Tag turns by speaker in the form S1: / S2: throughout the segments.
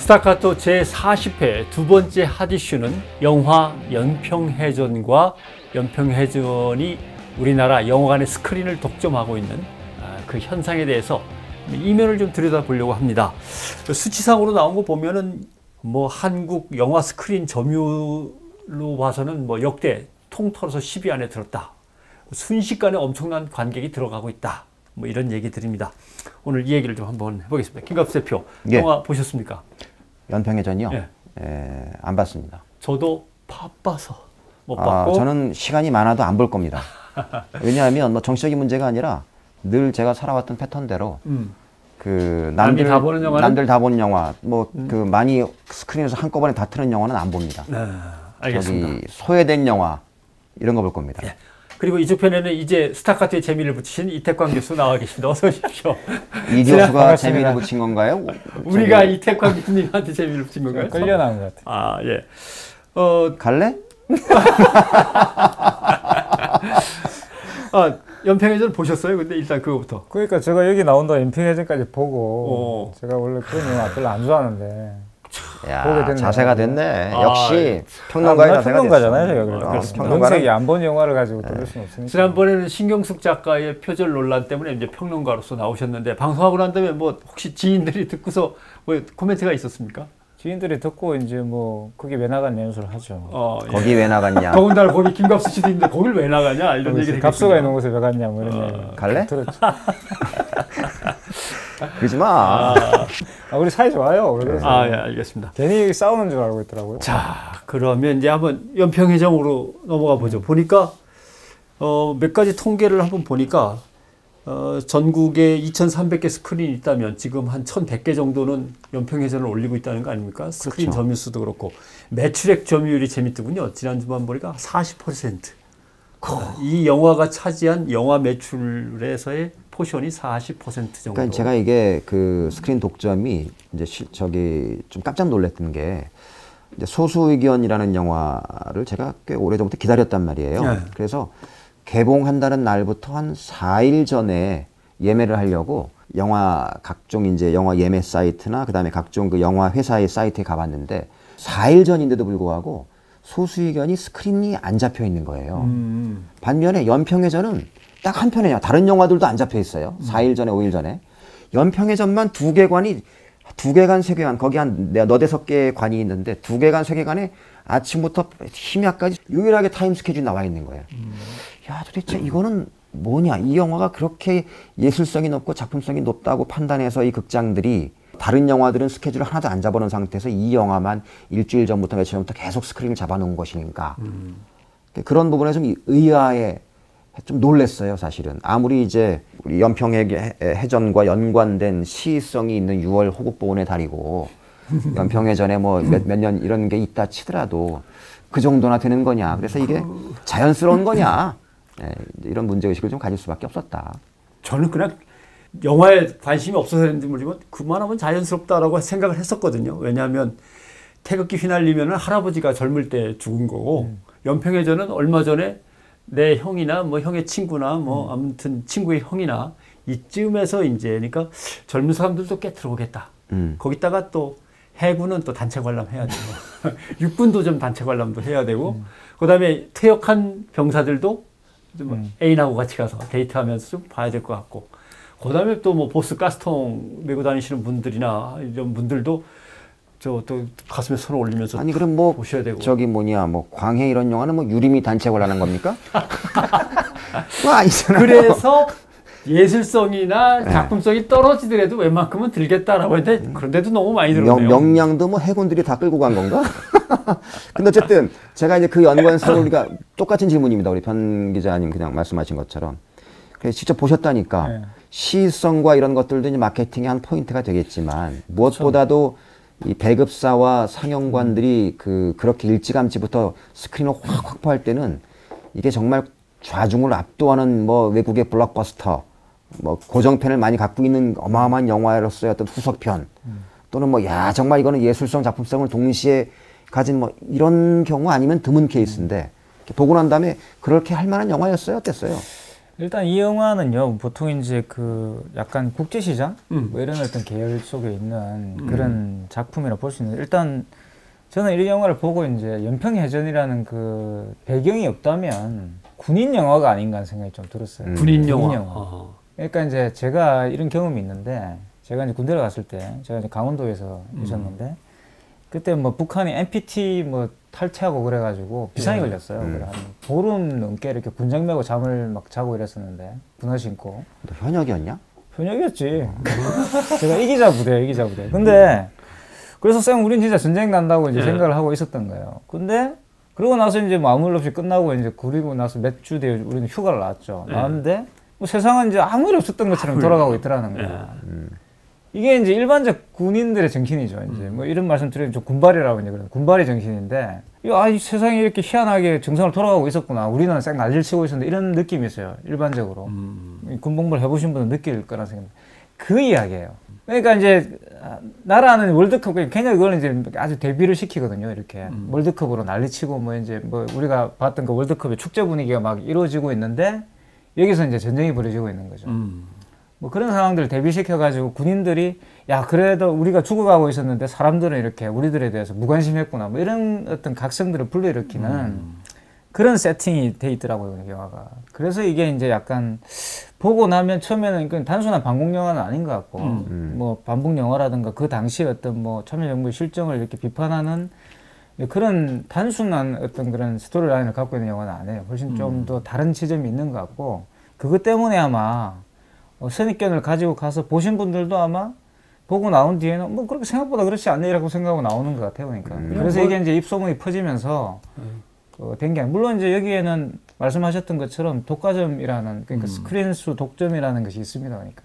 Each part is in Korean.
S1: 스타카토 제40회 두 번째 핫 이슈는 영화 연평해전과 연평해전이 우리나라 영화관의 스크린을 독점하고 있는 그 현상에 대해서 이면을 좀 들여다보려고 합니다. 수치상으로 나온 거 보면은 뭐 한국 영화 스크린 점유율로 봐서는 뭐 역대 통틀어서 10위 안에 들었다. 순식간에 엄청난 관객이 들어가고 있다. 뭐 이런 얘기들입니다. 오늘 이 얘기를 좀 한번 해보겠습니다. 김갑수 대표,
S2: 예.
S1: 영화 보셨습니까?
S2: 연평해전이요?
S1: 예.
S2: 안 봤습니다.
S1: 저도 바빠서 못 봤고.
S2: 저는 시간이 많아도 안 볼 겁니다. 왜냐하면 뭐 정치적인 문제가 아니라 늘 제가 살아왔던 패턴대로 그 남들 다 보는 영화, 뭐 그 많이 스크린에서 한꺼번에 다 트는 영화는 안 봅니다.
S1: 네, 알겠습니다.
S2: 저기 소외된 영화 이런 거 볼 겁니다.
S1: 예. 그리고 이쪽 편에는 이제 스타카토의 재미를 붙이신 이태광 교수 나와 계십니다. 어서 오십시오.
S2: 이 교수가 재미를 붙인 건가요?
S1: 우리가 이태광 교수님한테 재미를 붙인 건가요?
S3: 끌려 나온 것 같아요.
S1: 아, 예.
S2: 갈래?
S1: 연평해전 보셨어요? 근데 일단 그거부터.
S3: 그러니까 제가 여기 나온다 연평해전까지 보고 제가 원래 그런 영화 별로 안 좋아하는데
S2: 야, 자세가 됐네. 역시 평론가의 자세가
S3: 평론가잖아요,
S2: 됐어.
S3: 제가 그래서.
S2: 평론가는
S3: 명색이 안 본 영화를 가지고 들을 수는 없으니까.
S1: 지난번에는 신경숙 작가의 표절 논란 때문에 이제 평론가로서 나오셨는데 방송하고 난 다음에 뭐 혹시 지인들이 듣고서 뭐 코멘트가 있었습니까?
S3: 지인들이 듣고 이제 뭐 거기 왜 나갔냐 연수를 하죠.
S1: 예.
S2: 거기 왜 나갔냐?
S1: 더군다나 거기 김갑수 씨도 있는데 거길 왜 나가냐 이런 얘기를
S3: 갑수가 있는 곳에 왜 갔냐 뭐 이런 얘기.
S2: 갈래?
S3: 들었죠.
S2: 그러지 마.
S3: 우리 사이 좋아요. 그래서
S1: 예, 알겠습니다.
S3: 괜히 싸우는 줄 알고 있더라고요.
S1: 자, 그러면 이제 한번 연평해전으로 넘어가 보죠. 보니까 몇 가지 통계를 한번 보니까 전국에 2,300개 스크린이 있다면 지금 한 1,100개 정도는 연평해전을 올리고 있다는 거 아닙니까? 스크린
S2: 그렇죠.
S1: 점유수도 그렇고 매출액 점유율이 재밌더군요. 지난주만 보니까 40%. 이 영화가 차지한 영화 매출에서의 포션이 40% 정도.
S2: 그러니까 제가 이게 그 스크린 독점이 이제 저기 좀 깜짝 놀랐던 게 이제 소수의견이라는 영화를 제가 꽤 오래전부터 기다렸단 말이에요.
S1: 네.
S2: 그래서 개봉한다는 날부터 한 4일 전에 예매를 하려고 영화 각종 이제 영화 예매 사이트나 그다음에 각종 그 영화 회사의 사이트에 가봤는데 4일 전인데도 불구하고 소수의견이 스크린이 안 잡혀 있는 거예요. 반면에 연평해전은 딱 한 편이에요. 다른 영화들도 안 잡혀 있어요. 4일 전에, 5일 전에. 연평해전만 두 개관, 3개관, 거기 한 너댓섯 개의 관이 있는데 2개관, 3개관에 아침부터 심야까지 유일하게 타임 스케줄이 나와 있는 거예요. 야, 도대체 이거는 뭐냐? 이 영화가 그렇게 예술성이 높고 작품성이 높다고 판단해서 이 극장들이 다른 영화들은 스케줄을 하나도 안 잡아놓은 상태에서 이 영화만 일주일 전부터 며칠 전부터 계속 스크린을 잡아놓은 것이니까. 그런 부분에 좀 의아해, 좀 놀랬어요, 사실은. 아무리 이제 우리 연평해전과 연관된 시의성이 있는 6월 호국보훈의 달이고 연평해전에 뭐 몇 년 이런 게 있다 치더라도 그 정도나 되는 거냐. 그래서 이게 자연스러운 거냐. 이런 문제의식을 좀 가질 수밖에 없었다.
S1: 저는 그냥 영화에 관심이 없어서 그랬는지 모르지만 그만하면 자연스럽다라고 생각을 했었거든요. 왜냐하면 태극기 휘날리면 할아버지가 젊을 때 죽은 거고 연평해전은 얼마 전에 내 형이나 뭐 형의 친구나 뭐 아무튼 친구의 형이나 이쯤에서 이제 그러니까 젊은 사람들도 꽤 들어오겠다. 거기다가 또 해군은 또 단체 관람해야 되고 육군도 좀 단체 관람도 해야 되고 그다음에 퇴역한 병사들도 좀 애인하고 같이 가서 데이트하면서 좀 봐야 될 것 같고 그다음에 또 뭐 보스 가스통 메고 다니시는 분들이나 이런 분들도 저 또 가슴에 손을 올리면서
S2: 아니 그럼 뭐
S1: 보셔야 되고
S2: 저기 뭐냐 뭐 광해 이런 영화는 뭐 유림이 단체 관람하는 겁니까? 뭐 아니잖아요.
S1: 그래서 예술성이나 작품성이 떨어지더라도 웬만큼은 들겠다라고 했는데 그런데도 너무 많이 들어오네요.
S2: 명량도 뭐 해군들이 다 끌고 간 건가? 근데 어쨌든 제가 이제 그 연관성을 우리가 똑같은 질문입니다. 우리 편 기자님 그냥 말씀하신 것처럼. 그래서 직접 보셨다니까 시의성과 이런 것들도 이제 마케팅의 한 포인트가 되겠지만 무엇보다도 이 배급사와 상영관들이 그렇게 일찌감치부터 스크린을 확 확보할 때는 이게 정말 좌중을 압도하는 뭐 외국의 블록버스터, 뭐 고정편을 많이 갖고 있는 어마어마한 영화로서의 어떤 후속편 또는 뭐 야 정말 이거는 예술성 작품성을 동시에 가진 뭐 이런 경우 아니면 드문 케이스인데 보고 난 다음에 그렇게 할 만한 영화였어요? 어땠어요?
S3: 일단 이 영화는요, 보통 이제 그 약간 국제시장? 뭐 이런 어떤 계열 속에 있는 그런 작품이라 볼 수 있는데, 일단 저는 이 영화를 보고 이제 연평해전이라는 그 배경이 없다면 군인 영화가 아닌가 하는 생각이 좀 들었어요.
S1: 군인 영화.
S3: 그러니까 이제 제가 이런 경험이 있는데, 제가 이제 군대를 갔을 때, 제가 이제 강원도에서 있었는데, 그때 뭐 북한이 NPT 뭐 탈퇴하고 그래가지고 비상이 걸렸어요. 그래 한 보름 넘게 이렇게 군장 메고 잠을 막 자고 이랬었는데, 군화 신고.
S2: 너 현역이었냐?
S3: 현역이었지. 제가 이기자 부대. 근데 그래서 쌤 우린 진짜 전쟁 난다고 이제 생각을 하고 있었던 거예요. 근데 그러고 나서 이제 뭐 아무 일 없이 끝나고 이제 그리고 나서 몇 주 뒤에 우리는 휴가를 나왔죠. 나왔는데 뭐 세상은 이제 아무 일 없었던 것처럼 돌아가고 있더라는 거야. 이게 이제 일반적 군인들의 정신이죠. 이제 뭐 이런 말씀 드리면 좀 군발이라고 이제 그래요. 군발의 정신인데, 이 세상이 이렇게 희한하게 정상으로 돌아가고 있었구나. 우리는 쌩 난리를 치고 있었는데 이런 느낌이 있어요. 일반적으로. 군복무를 해보신 분은 느낄 거라 생각합니다. 그 이야기예요. 그러니까 이제 나라는 월드컵, 그냥 그걸 이제 아주 대비를 시키거든요. 이렇게 월드컵으로 난리치고 뭐 이제 뭐 우리가 봤던 그 월드컵의 축제 분위기가 막 이루어지고 있는데, 여기서 이제 전쟁이 벌어지고 있는 거죠. 뭐 그런 상황들을 대비시켜가지고 군인들이 야 그래도 우리가 죽어가고 있었는데 사람들은 이렇게 우리들에 대해서 무관심했구나 뭐 이런 어떤 각성들을 불러일으키는 그런 세팅이 돼 있더라고요, 영화가. 그래서 이게 이제 약간 보고 나면 처음에는 그냥 단순한 반공 영화는 아닌 것 같고 뭐 반북 영화라든가 그 당시 어떤 뭐 참여정부의 실정을 이렇게 비판하는 그런 단순한 어떤 그런 스토리 라인을 갖고 있는 영화는 아니에요. 훨씬 좀 더 다른 지점이 있는 것 같고, 그것 때문에 아마 선입견을 가지고 가서 보신 분들도 아마 보고 나온 뒤에는 뭐 그렇게 생각보다 그렇지 않네라고 생각하고 나오는 것 같아요. 그러니까 그래서 이게 이제 입소문이 퍼지면서 된 게 아니라, 물론 이제 여기에는 말씀하셨던 것처럼 독과점이라는, 그러니까 스크린수 독점이라는 것이 있습니다. 그러니까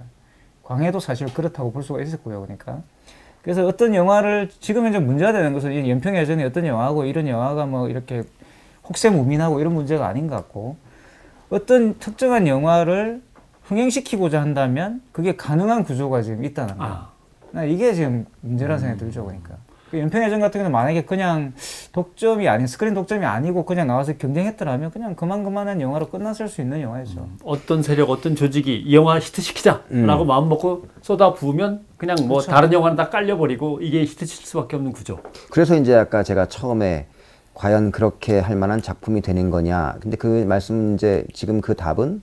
S3: 광해도 사실 그렇다고 볼 수가 있었고요. 그러니까 그래서 어떤 영화를 지금 현재 문제가 되는 것은 이 연평해전이 어떤 영화고 이런 영화가 뭐 이렇게 혹세무민하고 이런 문제가 아닌 것 같고, 어떤 특정한 영화를 흥행시키고자 한다면 그게 가능한 구조가 지금 있다는 거예요. 이게 지금 문제라는 생각이 들죠. 그러니까 연평해전 같은 경우는 만약에 그냥 독점이 아닌, 스크린 독점이 아니고 그냥 나와서 경쟁했더라면 그냥 그만한 영화로 끝났을 수 있는 영화였죠.
S1: 어떤 세력, 어떤 조직이 이 영화 히트시키자라고 마음 먹고 쏟아 부으면 그냥 뭐 그렇죠. 다른 영화는 다 깔려버리고 이게 히트칠 수밖에 없는 구조.
S2: 그래서 이제 아까 제가 처음에 과연 그렇게 할 만한 작품이 되는 거냐, 근데 그 말씀 이제 지금 그 답은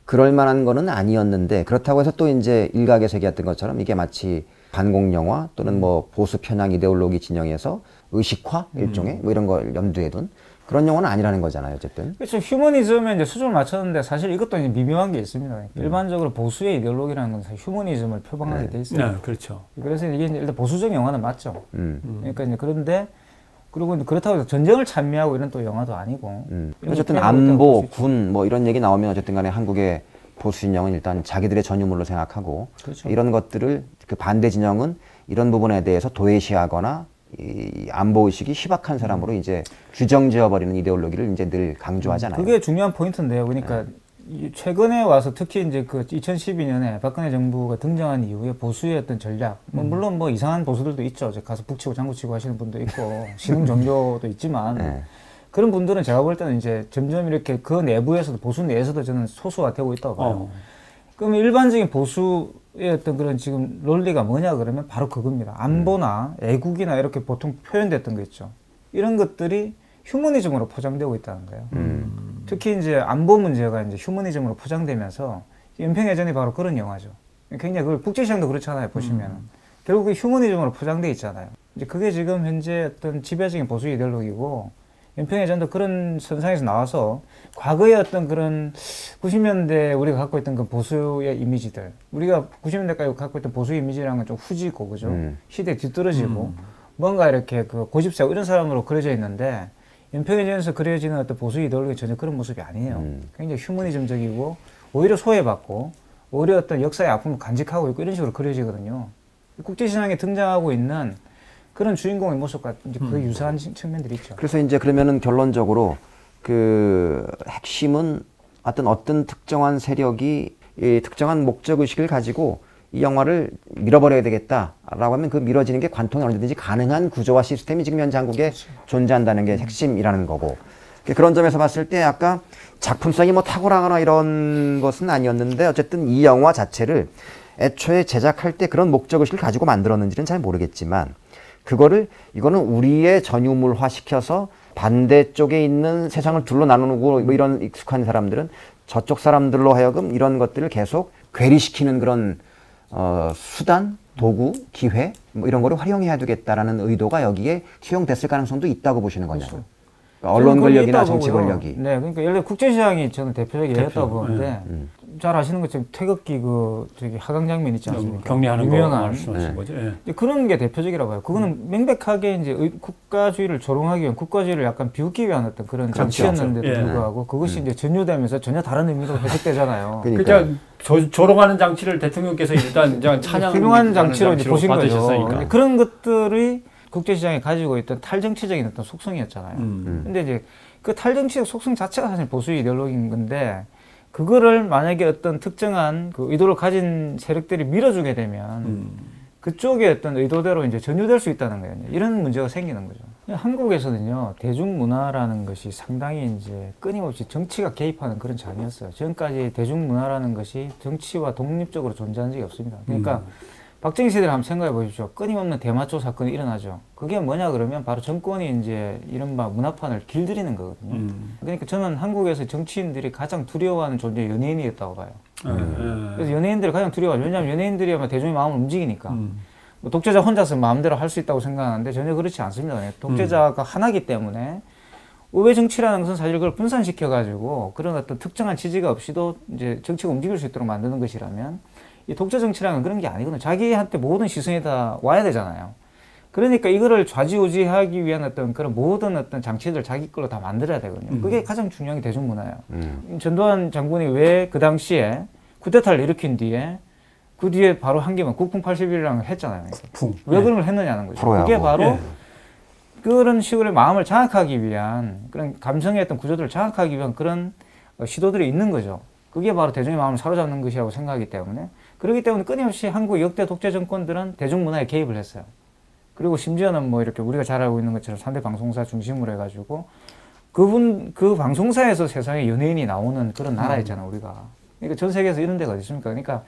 S2: 그럴 만한 거는 아니었는데, 그렇다고 해서 또 이제 일각에서 얘기했던 것처럼 이게 마치 반공 영화 또는 뭐 보수 편향 이데올로기 진영에서 의식화 일종의 뭐 이런 걸 염두에 둔 그런 영화는 아니라는 거잖아요, 어쨌든.
S3: 그렇죠. 휴머니즘에 이제 수준을 맞췄는데 사실 이것도 이제 미묘한 게 있습니다. 일반적으로 보수의 이데올로기라는 건 사실 휴머니즘을 표방하게 돼 있어요.
S1: 네, 그렇죠.
S3: 그래서 이게 이제 일단 보수적 영화는 맞죠. 그러니까 이제 그런데 그리고 그렇다고 해서 전쟁을 찬미하고 이런 또 영화도 아니고.
S2: 어쨌든 안보, 군 뭐 이런 얘기 나오면 어쨌든 간에 한국의 보수 진영은 일단 자기들의 전유물로 생각하고, 그렇죠. 이런 것들을 그 반대 진영은 이런 부분에 대해서 도외시하거나 이 안보의식이 희박한 사람으로 이제 규정지어버리는 이데올로기를 이제 늘 강조하잖아요.
S3: 그게 중요한 포인트인데요. 그러니까 최근에 와서 특히 이제 그 2012년에 박근혜 정부가 등장한 이후에 보수의 어떤 전략, 물론 뭐 이상한 보수들도 있죠. 가서 북치고 장구치고 하시는 분도 있고, 신흥 종교도 있지만, 그런 분들은 제가 볼 때는 이제 점점 이렇게 그 내부에서도, 보수 내에서도 저는 소수화되고 있다고 봐요. 그러면 일반적인 보수의 어떤 그런 지금 논리가 뭐냐 그러면 바로 그겁니다. 안보나 애국이나 이렇게 보통 표현됐던 거 있죠. 이런 것들이 휴머니즘으로 포장되고 있다는 거예요. 특히 이제 안보 문제가 이제 휴머니즘으로 포장되면서 연평해전이 바로 그런 영화죠. 굉장히 그걸 국제시장도 그렇잖아요. 보시면 결국 그 휴머니즘으로 포장돼 있잖아요. 이제 그게 지금 현재 어떤 지배적인 보수 이데올로기고, 연평해전도 그런 선상에서 나와서 과거의 어떤 그런 90년대 우리가 갖고 있던 그 보수의 이미지들, 우리가 90년대까지 갖고 있던 보수 이미지라는 건 좀 후지고, 그죠? 시대에 뒤떨어지고 뭔가 이렇게 그 고집세고 이런 사람으로 그려져 있는데, 연평해전에서 그려지는 어떤 보수 이데올로기 전혀 그런 모습이 아니에요. 굉장히 휴머니즘적이고 오히려 소외받고 오히려 어떤 역사의 아픔을 간직하고 있고 이런 식으로 그려지거든요. 국제시장에 등장하고 있는 그런 주인공의 모습과 이제 그 유사한 측면들이 있죠.
S2: 그래서 이제 그러면은 결론적으로 그 핵심은 어떤 특정한 세력이 이 특정한 목적의식을 가지고 이 영화를 밀어버려야 되겠다라고 하면 그 밀어지는 게 관통이 언제든지 가능한 구조와 시스템이 지금 현재 한국에 존재한다는 게 핵심이라는 거고, 그런 점에서 봤을 때 아까 작품성이 뭐 탁월하거나 이런 것은 아니었는데 어쨌든 이 영화 자체를 애초에 제작할 때 그런 목적의식을 가지고 만들었는지는 잘 모르겠지만 이거는 우리의 전유물화 시켜서 반대쪽에 있는 세상을 둘로 나누고 뭐 이런 익숙한 사람들은 저쪽 사람들로 하여금 이런 것들을 계속 괴리시키는 그런 수단, 도구, 기회 뭐 이런 거를 활용해야 되겠다라는 의도가 여기에 투영됐을 가능성도 있다고 보시는 거냐고요.
S3: 그렇죠.
S2: 언론 권력이나 정치 권력이.
S3: 네, 그러니까 예를 들어 국제시장이 저는 대표적인 예였다고 보는데 잘 아시는 것처럼 태극기 저기 하강 장면 있지 않습니까?
S1: 격리하는 거
S3: 유명한
S1: 말씀하신 거죠. 예.
S3: 그런 게 대표적이라고 해요. 그거는 명백하게 이제 국가주의를 조롱하기 위한 국가주의를 약간 비웃기 위한 어떤 그런
S1: 그렇죠.
S3: 장치였는데도
S1: 예.
S3: 불구하고 그것이 이제 전유되면서 전혀 다른 의미로 해석되잖아요.
S1: 그러니까 조롱하는 장치를 대통령께서 일단 찬양
S3: 훌륭한 장치로 이제 보신 거죠.
S1: 받으셨으니까.
S3: 그런 것들이 국제시장에 가지고 있던 탈정치적인 어떤 속성이었잖아요. 근데 이제 그 탈정치적 속성 자체가 사실 보수 이데올로기인 건데 그거를 만약에 어떤 특정한 그 의도를 가진 세력들이 밀어주게 되면 그쪽의 어떤 의도대로 이제 전유될 수 있다는 거예요. 이런 문제가 생기는 거죠. 한국에서는요, 대중문화라는 것이 상당히 이제 끊임없이 정치가 개입하는 그런 장이었어요. 지금까지 대중문화라는 것이 정치와 독립적으로 존재한 적이 없습니다. 그러니까 박정희 시대를 한번 생각해 보십시오. 끊임없는 대마초 사건이 일어나죠. 그게 뭐냐 그러면 바로 정권이 이제 이른바 문화판을 길들이는 거거든요. 그러니까 저는 한국에서 정치인들이 가장 두려워하는 존재 연예인이었다고 봐요. 그래서 연예인들을 가장 두려워하죠. 왜냐하면 연예인들이 아마 대중의 마음을 움직이니까. 뭐 독재자 혼자서 마음대로 할 수 있다고 생각하는데 전혀 그렇지 않습니다. 독재자가 하나기 때문에 의회 정치라는 것은 사실 그걸 분산시켜가지고 그런 어떤 특정한 지지가 없이도 이제 정치가 움직일 수 있도록 만드는 것이라면 이 독재 정치라는 건 그런 게 아니거든요. 자기한테 모든 시선이 다 와야 되잖아요. 그러니까 이거를 좌지우지하기 위한 어떤 그런 모든 어떤 장치들 자기 걸로 다 만들어야 되거든요. 그게 가장 중요한 게 대중문화예요. 전두환 장군이 왜 그 당시에 쿠데타를 일으킨 뒤에 그 뒤에 바로 한 개만 국풍 81이라는 걸 했잖아요. 왜 그런 걸 했느냐는 거죠. 그게 바로 그런 식으로 마음을 장악하기 위한 그런 감성의 어떤 구조들을 장악하기 위한 그런 시도들이 있는 거죠. 그게 바로 대중의 마음을 사로잡는 것이라고 생각하기 때문에 그렇기 때문에 끊임없이 한국 역대 독재 정권들은 대중문화에 개입을 했어요. 그리고 심지어는 뭐 이렇게 우리가 잘 알고 있는 것처럼 3대 방송사 중심으로 해가지고 그 방송사에서 세상에 연예인이 나오는 그런 나라였잖아요, 우리가. 그러니까 전 세계에서 이런 데가 어디 있습니까? 그러니까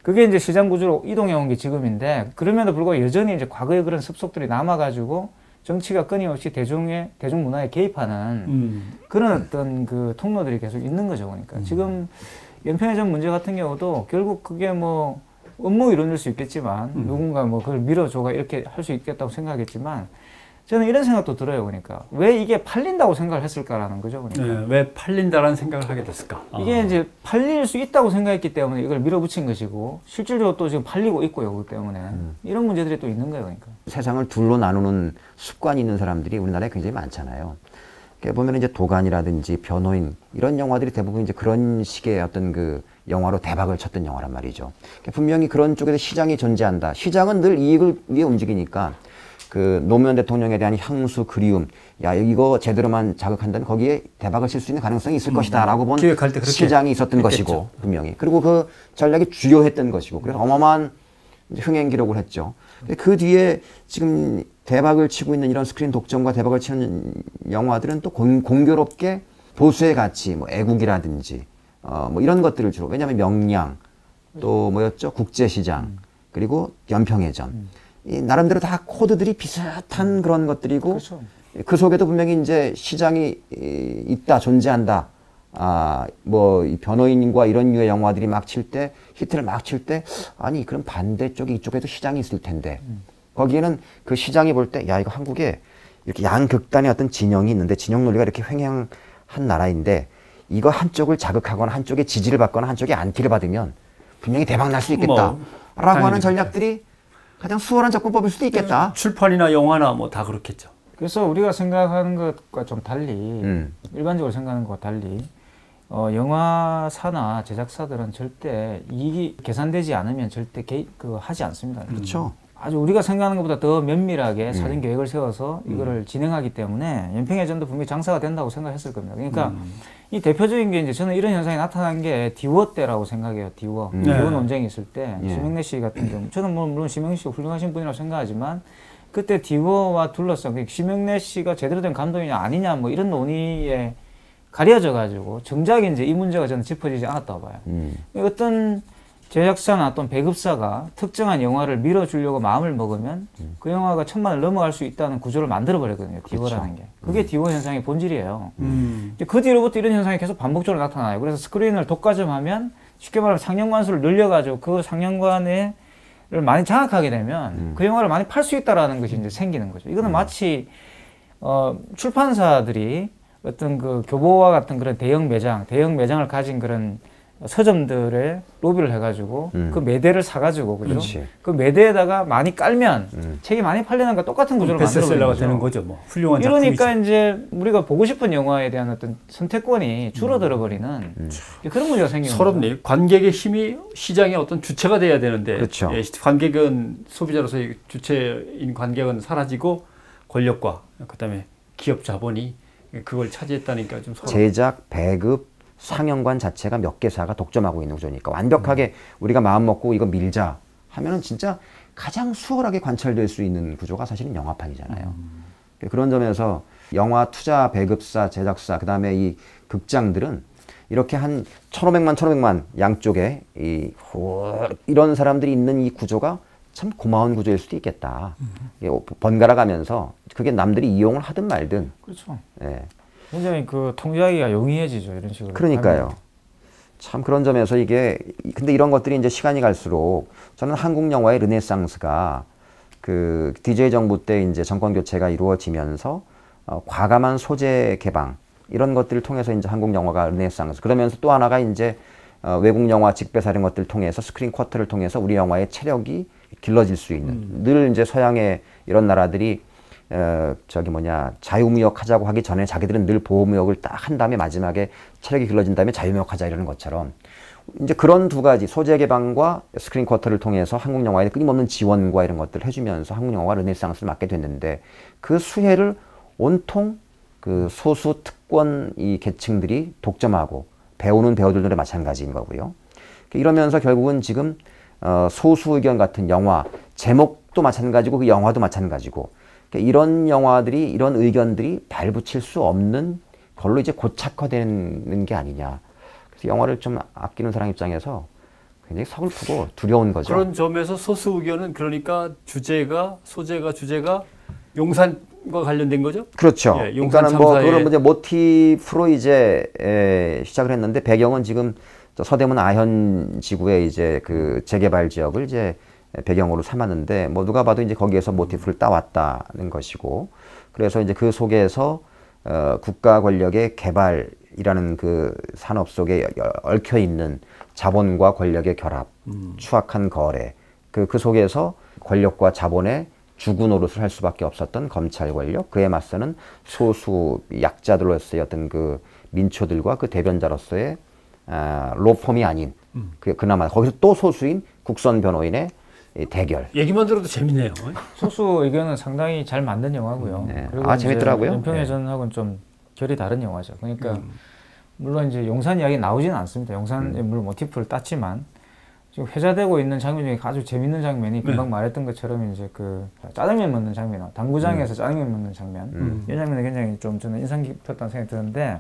S3: 그게 이제 시장 구조로 이동해 온 게 지금인데 그럼에도 불구하고 여전히 이제 과거의 그런 습속들이 남아가지고 정치가 끊임없이 대중문화에 개입하는 그런 어떤 그 통로들이 계속 있는 거죠. 그러니까 지금 연평해전 문제 같은 경우도 결국 그게 뭐 업무 이론일 수 있겠지만 누군가 뭐 그걸 밀어줘가 이렇게 할 수 있겠다고 생각했지만 저는 이런 생각도 들어요. 그러니까 왜 이게 팔린다고 생각을 했을까라는 거죠. 그러니까
S1: 네, 왜 팔린다라는 생각을 하게 됐을까?
S3: 이게 이제 팔릴 수 있다고 생각했기 때문에 이걸 밀어붙인 것이고 실질적으로 또 지금 팔리고 있고요. 그렇기 때문에 이런 문제들이 또 있는 거예요. 그러니까
S2: 세상을 둘로 나누는 습관이 있는 사람들이 우리나라에 굉장히 많잖아요. 보면 이제 도가니라든지 변호인 이런 영화들이 대부분 이제 그런 식의 어떤 그 영화로 대박을 쳤던 영화란 말이죠. 분명히 그런 쪽에서 시장이 존재한다. 시장은 늘 이익을 위해 움직이니까 그 노무현 대통령에 대한 향수, 그리움, 야 이거 제대로만 자극한다면 거기에 대박을 칠 수 있는 가능성이 있을 것이다라고 본
S1: 기획할 때
S2: 시장이 있었던
S1: 했겠죠.
S2: 것이고 분명히 그리고 그 전략이 주요했던 것이고 그래서 어마어마한 흥행 기록을 했죠. 그 뒤에 지금 대박을 치고 있는 이런 스크린 독점과 대박을 치는 영화들은 또 공교롭게 보수의 가치, 뭐 애국이라든지 뭐 이런 것들을 주로 왜냐하면 명량 또 뭐였죠 국제시장 그리고 연평해전 이 나름대로 다 코드들이 비슷한 그런 것들이고
S3: 그렇죠.
S2: 그 속에도 분명히 이제 시장이 있다 존재한다. 뭐 이 변호인과 이런 류의 영화들이 막 칠 때 히트를 막 칠 때 아니 그럼 반대쪽에 이쪽에도 시장이 있을 텐데 거기에는 그 시장이 볼 때 야 이거 한국에 이렇게 양극단의 어떤 진영이 있는데 진영 논리가 이렇게 횡행한 나라인데 이거 한쪽을 자극하거나 한쪽에 지지를 받거나 한쪽에 안티를 받으면 분명히 대박 날 수 있겠다 라고 하는 전략들이 가장 수월한 접근법일 수도 있겠다.
S1: 출판이나 영화나 뭐 다 그렇겠죠.
S3: 그래서 우리가 생각하는 것과 좀 달리 일반적으로 생각하는 것과 달리 영화사나 제작사들은 절대 이익이 계산되지 않으면 절대 하지 않습니다.
S2: 그렇죠.
S3: 아주 우리가 생각하는 것보다 더 면밀하게 사전 계획을 세워서 이거를 진행하기 때문에 연평해전도 분명히 장사가 된다고 생각했을 겁니다. 그러니까 이 대표적인 게 이제 저는 이런 현상이 나타난 게 디워 때라고 생각해요. 디워 논쟁이 있을 때 심영래 씨 같은 경우 저는 뭐 물론 심영래 씨가 훌륭하신 분이라고 생각하지만 그때 디워와 둘러싼 심영래 씨가 제대로 된 감독이냐 아니냐 뭐 이런 논의에 가려져 가지고 정작 이제 이 문제가 저는 짚어지지 않았다고 봐요. 어떤 제작사나 또는 배급사가 특정한 영화를 밀어주려고 마음을 먹으면 그 영화가 1,000만을 넘어갈 수 있다는 구조를 만들어 버렸거든요. 디워라는 게. 그게 디워 현상의 본질이에요. 이제 그 뒤로부터 이런 현상이 계속 반복적으로 나타나요. 그래서 스크린을 독과점하면 쉽게 말하면 상영관 수를 늘려가지고 그 상영관을 많이 장악하게 되면 그 영화를 많이 팔 수 있다라는 것이 이제 생기는 거죠. 이거는 마치 출판사들이 어떤 그 교보와 같은 그런 대형 매장을 가진 그런 서점들에 로비를 해가지고 그 매대를 사가지고 그죠?
S2: 그렇지.
S3: 그 매대에다가 많이 깔면 책이 많이 팔리는 거 똑같은 구조를
S1: 베스트셀러가
S3: 만들어버리는
S1: 되는
S3: 거죠.
S1: 거죠. 뭐 훌륭한
S3: 이러니까
S1: 작품이죠.
S3: 이제 우리가 보고 싶은 영화에 대한 어떤 선택권이 줄어들어 버리는 그런 문제가 생기는 거죠.
S1: 서럽네요. 관객의 힘이 시장의 어떤 주체가 돼야 되는데
S2: 그렇죠.
S1: 예, 관객은 소비자로서의 주체인 관객은 사라지고 권력과 그다음에 기업 자본이 그걸 차지했다니까 좀 서럽.
S2: 제작, 배급, 상영관 자체가 몇 개사가 독점하고 있는 구조니까 완벽하게 우리가 마음 먹고 이거 밀자 하면은 진짜 가장 수월하게 관철될 수 있는 구조가 사실은 영화판이잖아요. 그런 점에서 영화 투자 배급사, 제작사, 그 다음에 이 극장들은 이렇게 한 1,500만 양쪽에 이런 사람들이 있는 이 구조가 참 고마운 구조일 수도 있겠다. 번갈아 가면서 그게 남들이 이용을 하든 말든.
S3: 그렇죠.
S2: 예.
S3: 굉장히 그 통제하기가 용이해지죠. 이런 식으로.
S2: 그러니까요.
S3: 하면.
S2: 참 그런 점에서 이게 근데 이런 것들이 이제 시간이 갈수록 저는 한국 영화의 르네상스가 그 DJ 정부 때 이제 정권 교체가 이루어지면서 과감한 소재 개방 이런 것들을 통해서 이제 한국 영화가 르네상스 그러면서 또 하나가 이제 외국 영화 직배사 이런 것들을 통해서 스크린 쿼터를 통해서 우리 영화의 체력이 길러질 수 있는 늘 이제 서양의 이런 나라들이 자유무역 하자고 하기 전에 자기들은 늘 보호무역을 딱 한 다음에 마지막에 체력이 길러진 다음에 자유무역 하자 이러는 것처럼 이제 그런 두 가지 소재 개방과 스크린 쿼터를 통해서 한국 영화에 끊임없는 지원과 이런 것들을 해주면서 한국 영화가 르네상스를 맞게 됐는데 그 수혜를 온통 그 소수 특권 이 계층들이 독점하고 배우는 배우들도 마찬가지인 거고요. 이러면서 결국은 지금 소수 의견 같은 영화 제목도 마찬가지고 그 영화도 마찬가지고 이런 영화들이 이런 의견들이 발붙일 수 없는 걸로 이제 고착화되는 게 아니냐. 그래서 영화를 좀 아끼는 사람 입장에서 굉장히 서글프고 두려운 거죠.
S1: 그런 점에서 소수 의견은 그러니까 주제가 용산과 관련된 거죠?
S2: 그렇죠.
S1: 예, 용산
S2: 그러니까는 뭐
S1: 참사에
S2: 그걸 이제 모티프로 이제 시작을 했는데 배경은 지금 서대문 아현 지구의 이제 그 재개발 지역을 이제 배경으로 삼았는데 뭐 누가 봐도 이제 거기에서 모티프를 따왔다는 것이고 그래서 이제 그 속에서 국가 권력의 개발이라는 그 산업 속에 얽혀 있는 자본과 권력의 결합, 추악한 거래 그 속에서 권력과 자본의 주구 노릇을 할 수밖에 없었던 검찰 권력 그에 맞서는 소수 약자들로서의 어떤 그 민초들과 그 대변자로서의 로펌이 아닌 그나마 거기서 또 소수인 국선 변호인의 대결.
S1: 얘기만 들어도 재밌네요.
S3: 소수 의견은 상당히 잘 만든 영화고요.
S2: 네.
S3: 그리고
S2: 재밌더라고요.
S3: 연평의 전하고는 좀 결이 다른 영화죠. 그러니까 물론 이제 용산 이야기 나오지는 않습니다. 용산에 물론 모티프를 땄지만 지금 회자되고 있는 장면 중에 아주 재밌는 장면이 금방 말했던 것처럼 이제 그 짜장면 먹는 장면, 당구장에서 짜장면 먹는 장면. 이 장면이 굉장히 좀 저는 인상 깊었다는 생각이 드는데.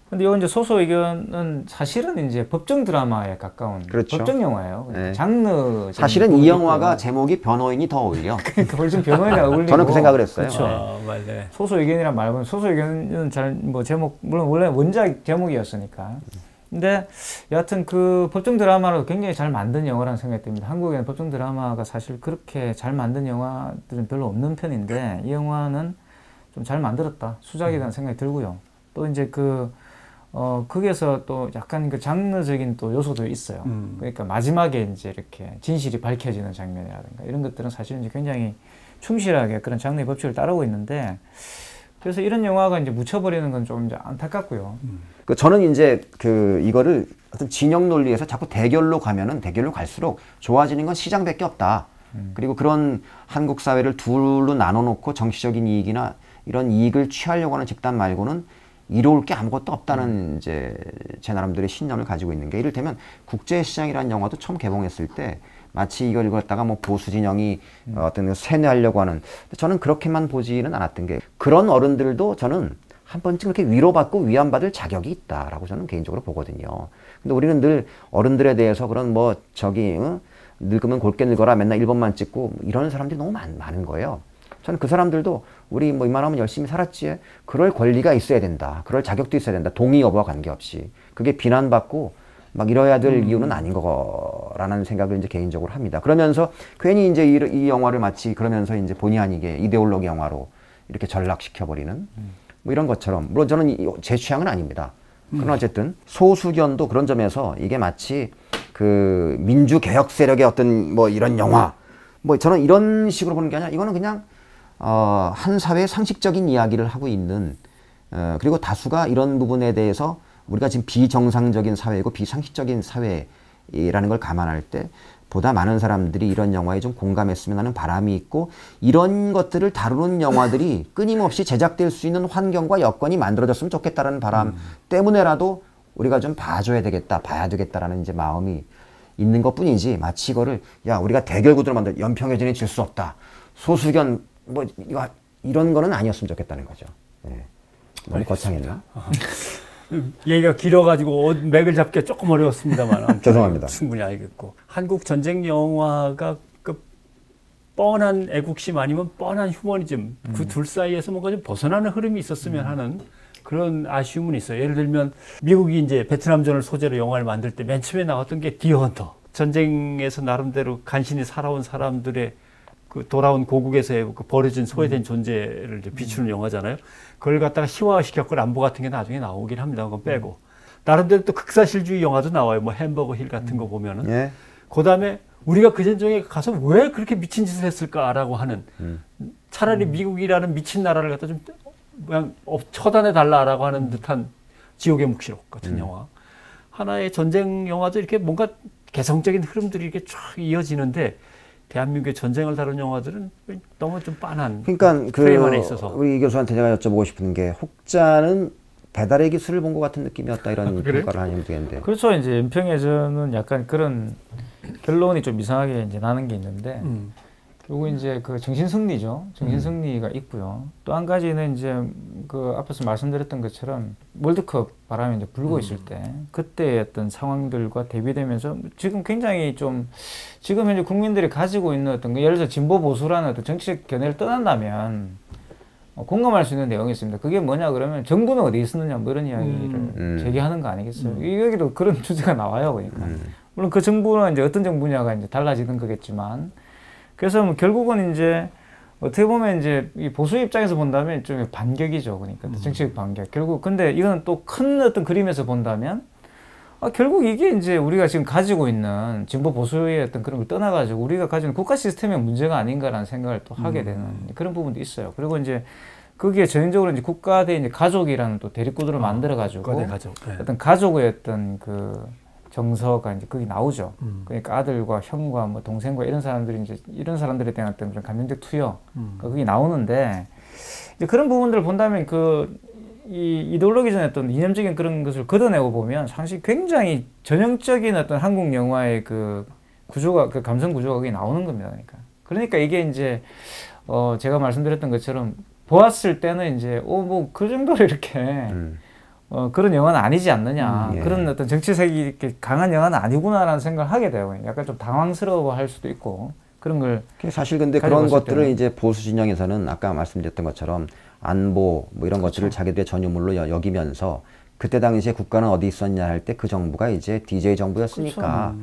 S3: 근데 이 이제 소수 의견은 사실은 이제 법정 드라마에 가까운
S2: 그렇죠.
S3: 법정 영화예요.
S2: 네.
S3: 장르
S2: 사실은 이 영화가 제목이 변호인이 더 어울려.
S3: 그러니까 훨씬 변호인에 어울리고.
S2: 저는 그 생각을 했어요.
S3: 그렇죠.
S1: 맞네.
S3: 소수 의견이란 말고는 소수 의견은 잘 뭐 제목 물론 원래 원작 제목이었으니까. 근데 여하튼 그 법정 드라마로 굉장히 잘 만든 영화라는 생각이 듭니다. 한국에는 법정 드라마가 사실 그렇게 잘 만든 영화들은 별로 없는 편인데 이 영화는 좀 잘 만들었다. 수작이라는 생각이 들고요. 또 이제 거기에서 또 약간 그 장르적인 또 요소도 있어요. 그러니까 마지막에 이제 이렇게 진실이 밝혀지는 장면이라든가 이런 것들은 사실 이제 굉장히 충실하게 그런 장르의 법칙을 따르고 있는데 그래서 이런 영화가 이제 묻혀버리는 건 좀 이제 안타깝고요.
S2: 저는 이제 이거를 어떤 진영 논리에서 자꾸 대결로 가면은 대결로 갈수록 좋아지는 건 시장밖에 없다. 그리고 그런 한국 사회를 둘로 나눠놓고 정치적인 이익이나 이런 이익을 취하려고 하는 집단 말고는 이로울 게 아무것도 없다는 이제 제 나름대로의 신념을 가지고 있는 게 이를테면 국제시장이라는 영화도 처음 개봉했을 때 마치 이걸 읽었다가 뭐 보수 진영이 어떤 세뇌하려고 하는, 저는 그렇게만 보지는 않았던 게, 그런 어른들도 저는 한 번쯤 이렇게 위로받고 위안받을 자격이 있다라고 저는 개인적으로 보거든요. 근데 우리는 늘 어른들에 대해서 그런 뭐 저기 늙으면 골게 늙어라 맨날 1번만 찍고 이런 사람들이 너무 많은 거예요. 저는 그 사람들도 우리 뭐 이만하면 열심히 살았지, 그럴 권리가 있어야 된다, 그럴 자격도 있어야 된다, 동의 여부와 관계없이. 그게 비난받고 막 이뤄야 될 이유는 아닌 거라는 생각을 이제 개인적으로 합니다. 그러면서 괜히 이제 이 영화를 마치 그러면서 이제 본의 아니게 이데올로기 영화로 이렇게 전락시켜버리는 뭐 이런 것처럼, 물론 저는 제 취향은 아닙니다. 그러나 어쨌든 소수견도 그런 점에서 이게 마치 그 민주개혁 세력의 어떤 뭐 이런 영화, 뭐 저는 이런 식으로 보는 게 아니라 이거는 그냥 한 사회의 상식적인 이야기를 하고 있는, 그리고 다수가 이런 부분에 대해서 우리가 지금 비정상적인 사회이고 비상식적인 사회라는 걸 감안할 때 보다 많은 사람들이 이런 영화에 좀 공감했으면 하는 바람이 있고, 이런 것들을 다루는 영화들이 끊임없이 제작될 수 있는 환경과 여건이 만들어졌으면 좋겠다라는 바람 때문에라도 우리가 좀 봐줘야 되겠다, 봐야 되겠다라는 이제 마음이 있는 것 뿐이지, 마치 이거를 야 우리가 대결구도로 만들 연평해전이 질 수 없다, 소수견 뭐 이런 거는 아니었으면 좋겠다는 거죠. 네. 너무 거창했나?
S1: 얘기가 길어가지고 맥을 잡기가 조금 어려웠습니다만
S2: 죄송합니다.
S1: 충분히 알겠고, 한국 전쟁 영화가 그 뻔한 애국심 아니면 뻔한 휴머니즘, 그 둘 사이에서 뭔가 좀 벗어나는 흐름이 있었으면 하는 그런 아쉬움은 있어요. 예를 들면 미국이 이제 베트남전을 소재로 영화를 만들 때 맨 처음에 나왔던 게 디어 헌터, 전쟁에서 나름대로 간신히 살아온 사람들의 그 돌아온 고국에서의 그 버려진 소외된 존재를 이제 비추는 영화잖아요. 그걸 갖다가 희화시켰고 람보 같은 게 나중에 나오긴 합니다. 그건 빼고. 나름대로 또 극사실주의 영화도 나와요. 뭐 햄버거 힐 같은 거 보면은.
S2: 예.
S1: 그 다음에 우리가 그 전쟁에 가서 왜 그렇게 미친 짓을 했을까라고 하는, 차라리 미국이라는 미친 나라를 갖다 좀 그냥 처단해 달라라고 하는 듯한 지옥의 묵시록 같은 영화. 하나의 전쟁 영화도 이렇게 뭔가 개성적인 흐름들이 이렇게 쫙 이어지는데, 대한민국의 전쟁을 다룬 영화들은 너무 좀 빤한
S2: 그러니까
S1: 프레임 안에 있어서.
S2: 우리 교수한테 제가 여쭤보고 싶은 게, 혹자는 배달의 기술을 본 것 같은 느낌이었다, 이런 평가를 하시면 되겠는데.
S3: 그렇죠. 이제 연평해전은 약간 그런 결론이 좀 이상하게 이제 나는 게 있는데, 결국 이제 그 정신승리죠. 정신승리가 있고요. 또 한 가지는 이제 그 앞에서 말씀드렸던 것처럼 월드컵 바람이 이제 불고 있을 때 그때의 어떤 상황들과 대비되면서 지금 굉장히 좀 지금 현재 국민들이 가지고 있는 어떤 예를 들어 진보 보수라는 어떤 정치적 견해를 떠난다면 공감할 수 있는 내용이 있습니다. 그게 뭐냐 그러면 정부는 어디 있었느냐 뭐 이런 이야기를 제기하는 거 아니겠어요. 여기도 그런 주제가 나와요. 그러니까 물론 그 정부는 이제 어떤 정부냐가 이제 달라지는 거겠지만, 그래서 뭐 결국은 이제 어떻게 보면 이제 이 보수 입장에서 본다면 일종의 반격이죠. 그러니까 정치적 반격. 결국 근데 이건 또 큰 어떤 그림에서 본다면 결국 이게 이제 우리가 지금 가지고 있는 진보 보수의 어떤 그런 걸 떠나가지고 우리가 가지고 있는 국가 시스템의 문제가 아닌가라는 생각을 또 하게 되는 그런 부분도 있어요. 그리고 이제 거기에 전형적으로 이제 국가 대 이제 가족이라는 또 대립구도를 만들어가지고
S1: 가족. 네.
S3: 어떤 가족의 어떤 그 정서가 이제 거기 나오죠. 그러니까 아들과 형과 뭐 동생과 이런 사람들이 이제 이런 사람들에 대한 어떤 그런 감정적 투여, 거기 나오는데 이제 그런 부분들을 본다면 이 이데올로기전의 어떤 이념적인 그런 것을 걷어내고 보면 사실 굉장히 전형적인 어떤 한국 영화의 그 구조가, 그 감성 구조가 거기 나오는 겁니다. 그러니까 이게 이제 제가 말씀드렸던 것처럼 보았을 때는 이제 뭐 그 정도로 이렇게 그런 영화는 아니지 않느냐.
S2: 예.
S3: 그런 어떤 정치색이 이렇게 강한 영화는 아니구나라는 생각을 하게 돼요. 약간 좀 당황스러워 할 수도 있고, 그런 걸.
S2: 사실 근데 그런 것들을 이제 보수 진영에서는 아까 말씀드렸던 것처럼 안보 뭐 이런 것들을 자기들의 전유물로 여기면서, 그때 당시에 국가는 어디 있었냐 할 때 그 정부가 이제 DJ 정부였으니까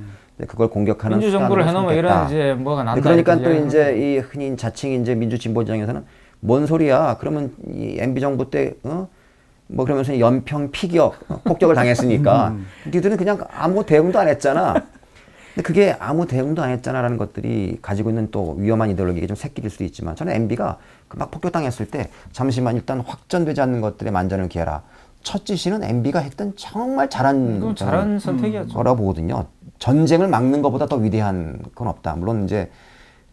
S2: 그걸 공격하는
S3: 민주정부를 해놓으면 이런 이제 뭐가 난다.
S2: 그러니까 또 이제 이 흔히 자칭 이제 민주진보진영에서는 뭔 소리야? 그러면 이 MB 정부 때 뭐 그러면서 연평 피격, 폭격을 당했으니까 니들은 그냥 아무 대응도 안 했잖아. 근데 그게 아무 대응도 안 했잖아라는 것들이 가지고 있는 또 위험한 이데올로기가 좀 새끼일 수도 있지만, 저는 MB가 막 폭격당했을 때 잠시만 일단 확전되지 않는 것들에 만전을 기해라. 첫 지시는 MB가 했던 정말 잘한
S3: 선택이었죠.
S2: 거라고 보거든요. 전쟁을 막는 것보다 더 위대한 건 없다. 물론 이제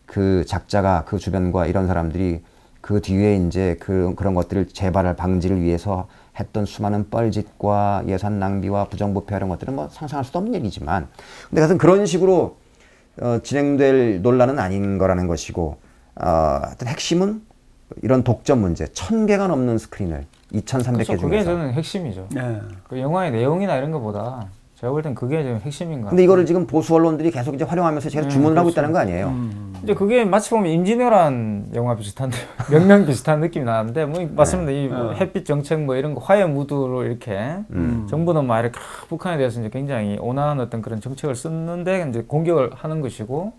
S2: 그 작자가 그 주변과 이런 사람들이 그 뒤에 이제 그런 것들을 재발을 방지를 위해서 했던 수많은 뻘짓과 예산 낭비와 부정부패 이런 것들은 뭐 상상할 수도 없는 얘기지만, 근데 하여튼 그런 식으로 진행될 논란은 아닌 거라는 것이고 하여튼 핵심은 이런 독점 문제 1000개가 넘는 스크린을 2300개
S3: 그렇죠.
S2: 중에서
S3: 그게 저는 핵심이죠.
S1: 네.
S3: 그 영화의 내용이나 이런 것보다 제가 볼 땐 그게 좀 핵심인 것
S2: 근데
S3: 같아요.
S2: 이거를 지금 보수 언론들이 계속 이제 활용하면서 계속 주문을 하고 있다는 거 아니에요?
S3: 이제 그게 마치 보면 임진왜란 영화 비슷한데 명령 비슷한 느낌이 나는데 뭐 맞습니다. 이 햇빛 정책 뭐 이런 거 화해 무드로 이렇게 정부는 막 이렇게 북한에 대해서 이제 굉장히 온화한 어떤 그런 정책을 쓰는데 이제 공격을 하는 것이고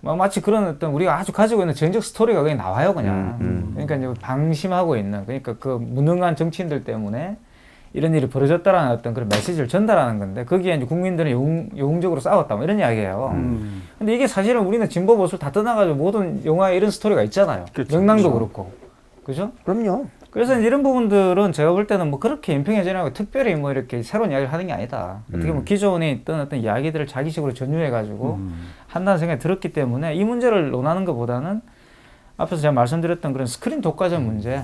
S3: 마치 그런 어떤 우리가 아주 가지고 있는 전적 스토리가 그냥 나와요 그냥. 그러니까 이제 방심하고 있는 그러니까 그 무능한 정치인들 때문에 이런 일이 벌어졌다라는 어떤 그런 메시지를 전달하는 건데 거기에 이제 국민들은 영웅적으로 싸웠다 뭐 이런 이야기예요. 근데 이게 사실은 우리는 진보 보수를 다 떠나가지고 모든 영화에 이런 스토리가 있잖아요.
S1: 그렇죠.
S3: 명랑도 그렇고. 그죠?
S2: 그럼요.
S3: 그래서 이제 이런 부분들은 제가 볼 때는 뭐 그렇게 인평해지라고 특별히 뭐 이렇게 새로운 이야기를 하는 게 아니다. 어떻게 보면 기존에 있던 어떤 이야기들을 자기식으로 전유해가지고 한다는 생각이 들었기 때문에 이 문제를 논하는 것보다는 앞에서 제가 말씀드렸던 그런 스크린 독과점 문제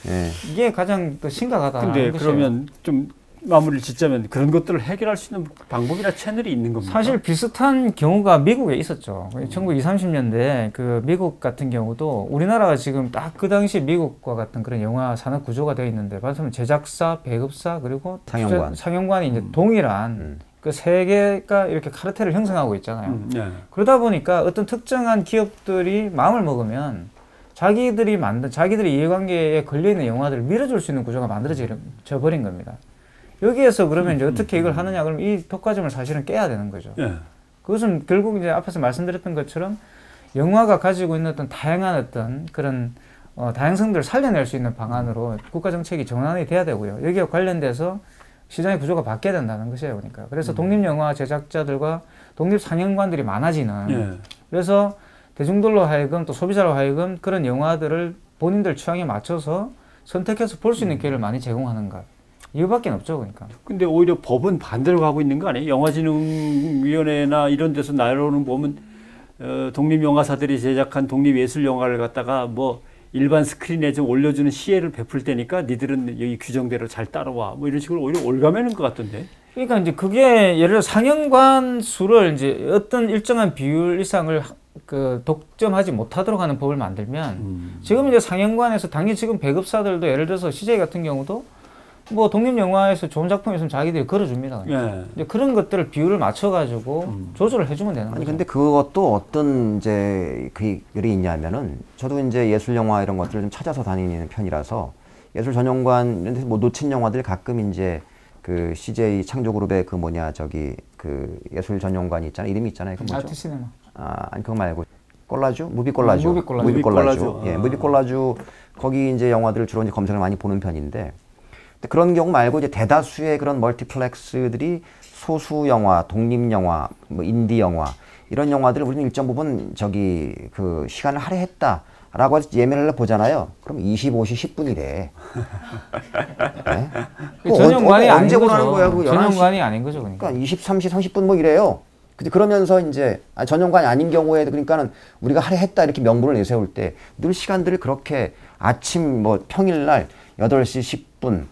S2: 예.
S3: 이게 가장 더 심각하다.
S1: 근데 그러면 좀 마무리를 짓자면 그런 것들을 해결할 수 있는 방법이나 채널이 있는 겁니까?
S3: 사실 비슷한 경우가 미국에 있었죠. 1920, 30년대 그 미국 같은 경우도 우리나라가 지금 딱 그 당시 미국과 같은 그런 영화 산업 구조가 되어 있는데 말하자면 제작사, 배급사 그리고 상영관이 이제 동일한 그 세 개가 이렇게 카르텔을 형성하고 있잖아요.
S1: 네.
S3: 그러다 보니까 어떤 특정한 기업들이 마음을 먹으면 자기들이 이해관계에 걸려있는 영화들을 밀어줄 수 있는 구조가 만들어져 버린 겁니다. 여기에서 그러면 이제 어떻게 이걸 하느냐 그러면 이 독과점을 사실은 깨야 되는 거죠.
S1: 네.
S3: 그것은 결국 이제 앞에서 말씀드렸던 것처럼 영화가 가지고 있는 어떤 다양한 어떤 그런 다양성들을 살려낼 수 있는 방안으로 국가 정책이 전환이 돼야 되고요. 여기와 관련돼서 시장의 구조가 바뀌어야 된다는 것이에요. 그러니까. 그래서 독립영화 제작자들과 독립상영관들이 많아지는 그래서 대중들로 하여금 또 소비자로 하여금 그런 영화들을 본인들 취향에 맞춰서 선택해서 볼 수 있는 기회를 많이 제공하는 것. 이거밖에 없죠, 그러니까.
S1: 근데 오히려 법은 반대로 가고 있는 거 아니에요? 영화진흥위원회나 이런 데서 나오는 보면 독립영화사들이 제작한 독립예술영화를 갖다가 뭐 일반 스크린에 좀 올려주는 시혜를 베풀 때니까 니들은 여기 규정대로 잘 따라와 뭐 이런 식으로 오히려 올가매는 것 같던데.
S3: 그러니까 이제 그게 예를 들어 상영관 수를 이제 어떤 일정한 비율 이상을 그 독점하지 못하도록 하는 법을 만들면 지금 이제 상영관에서 당연히 지금 배급사들도 예를 들어서 CJ 같은 경우도 뭐 독립영화에서 좋은 작품이 있으면 자기들이 걸어줍니다. 그러니까. 이제 그런 것들을 비율을 맞춰가지고 조절을 해주면 되는 거죠.
S2: 아니 근데 그것도 어떤 이제 글이 있냐면은 저도 이제 예술영화 이런 것들을 좀 찾아서 다니는 편이라서 예술 전용관 이런 데서 뭐 놓친 영화들 가끔 이제 그 CJ 창조그룹의 그 뭐냐 저기 그 예술 전용관이 있잖아요. 이름이 있잖아요. 그 뭐죠?
S3: 아트시네마.
S2: 아니 그거 말고 콜라주? 무비 콜라주.
S3: 무비
S2: 콜라주. 예, 무비 콜라주 거기 이제 영화들을 주로 이제 검색을 많이 보는 편인데 그런 경우 말고 이제 대다수의 그런 멀티플렉스들이 소수 영화, 독립 영화, 뭐 인디 영화 이런 영화들을 우리는 일정 부분 저기 그 시간을 할애했다라고 해서 예매를 보잖아요. 그럼 25시 10분이래. 네?
S3: 전용관이 아닌
S2: 언제
S3: 거죠.
S2: 보라는 거야? 그
S3: 전용관이 아닌 거죠, 그러니까.
S2: 23시 30분 뭐 이래요. 그러면서 이제 전용관이 아닌 경우에 그러니까는 우리가 할애했다 이렇게 명분을 내세울 때 늘 시간들을 그렇게 아침 뭐 평일날 8시 10분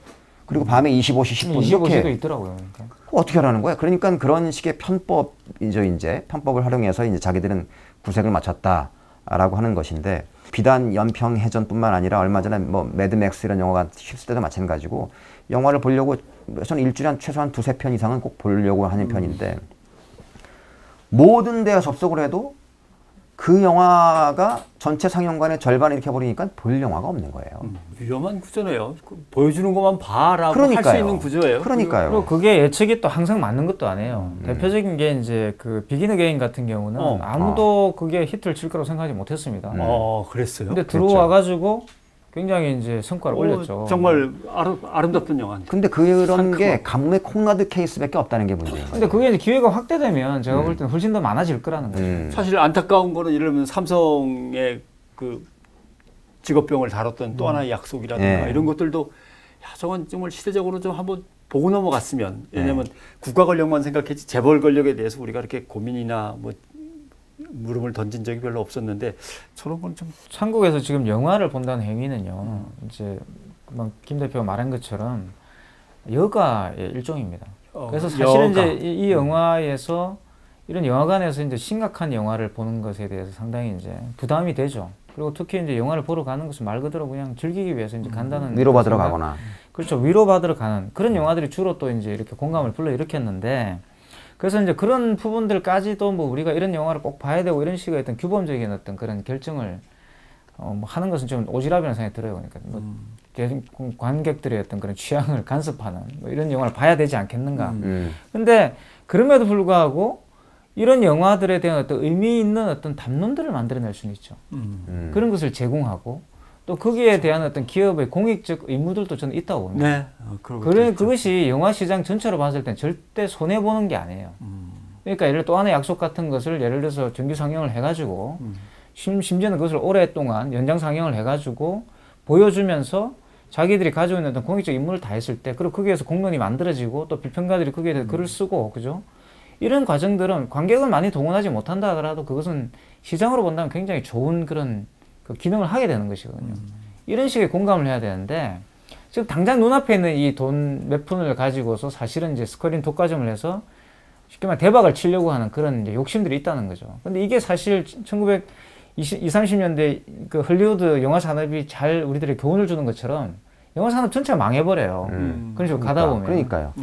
S2: 그리고 밤에 25시 10분
S3: 25시도
S2: 이렇게
S3: 있더라고요. 그러니까.
S2: 어떻게 하라는 거야? 그러니까 그런 식의 편법을 활용해서 이제 자기들은 구색을 맞췄다라고 하는 것인데 비단 연평해전뿐만 아니라 얼마 전에 뭐 매드맥스 이런 영화가 휩쓸 때도 마찬가지고 영화를 보려고 저는 일주일에 한 최소한 2-3편 이상은 꼭 보려고 하는 편인데 모든 데에 접속을 해도 그 영화가 전체 상영관의 절반을 이렇게 해버리니까 볼 영화가 없는 거예요.
S1: 위험한 구조네요. 보여주는 것만 봐라고 할 수 있는 구조예요.
S2: 그러니까요.
S3: 그리고 그게 예측이 또 항상 맞는 것도 아니에요. 대표적인 게 이제 그 비긴 어게인 같은 경우는 아무도 그게 히트를 칠 거라고 생각하지 못했습니다.
S1: 그랬어요?
S3: 근데 들어와가지고 굉장히 이제 성과를 올렸죠.
S1: 정말 아름답던 영화니까.
S2: 근데 그런 게 가뭄의 콩나드 케이스밖에 없다는 게 문제예요.
S3: 근데 그게 이제 기회가 확대되면 제가 볼 때는 훨씬 더 많아질 거라는 거예요.
S1: 사실 안타까운 거는 예를 들면 삼성의 그 직업병을 다뤘던 또 하나의 약속이라든가 이런 것들도 저건 정말 시대적으로 좀 한번 보고 넘어갔으면 왜냐하면 국가 권력만 생각했지 재벌 권력에 대해서 우리가 이렇게 고민이나 뭐 물음을 던진 적이 별로 없었는데 저런 건 좀
S3: 한국에서 지금 영화를 본다는 행위는요 이제 김 대표가 말한 것처럼 여가의 일종입니다. 그래서 사실은 이제 이 영화에서 이런 영화관에서 이제 심각한 영화를 보는 것에 대해서 상당히 이제 부담이 되죠. 그리고 특히 이제 영화를 보러 가는 것은 말 그대로 그냥 즐기기 위해서 이제 간다는
S2: 위로받으러 가거나.
S3: 그렇죠. 위로받으러 가는 그런 영화들이 주로 또 이제 이렇게 공감을 불러일으켰는데 그래서 이제 그런 부분들까지도 뭐 우리가 이런 영화를 꼭 봐야 되고 이런 식의 어떤 규범적인 어떤 그런 결정을 뭐 하는 것은 좀 오지랖이라는 생각이 들어요. 그러니까 뭐 관객들의 어떤 그런 취향을 간섭하는 뭐 이런 영화를 봐야 되지 않겠는가. 근데 그럼에도 불구하고 이런 영화들에 대한 어떤 의미 있는 어떤 담론들을 만들어낼 수는 있죠. 그런 것을 제공하고 또 거기에 대한 어떤 기업의 공익적 의무들도 저는 있다고 봅니다.
S1: 네.
S3: 그것이 영화 시장 전체로 봤을 땐 절대 손해보는 게 아니에요. 그러니까 예를 들어 또 하나의 약속 같은 것을 예를 들어서 정규 상영을 해가지고 심지어는 그것을 오랫동안 연장 상영을 해가지고 보여주면서 자기들이 가지고 있는 어떤 공익적 임무를 다 했을 때 그리고 거기에서 공론이 만들어지고 또 비평가들이 거기에 대해서 글을 쓰고 그죠? 이런 과정들은 관객을 많이 동원하지 못한다 하더라도 그것은 시장으로 본다면 굉장히 좋은 그런 그 기능을 하게 되는 것이거든요. 이런 식의 공감을 해야 되는데 지금 당장 눈앞에 있는 이 돈 몇 푼을 가지고서 사실은 이제 스크린 독과점을 해서 쉽게 말해 대박을 치려고 하는 그런 이제 욕심들이 있다는 거죠. 근데 이게 사실 1920, 30년대 그 헐리우드 영화 산업이 잘 우리들의 교훈을 주는 것처럼 영화 산업 전체가 망해버려요. 그런 식으로 가다 보면.
S2: 그러니까요.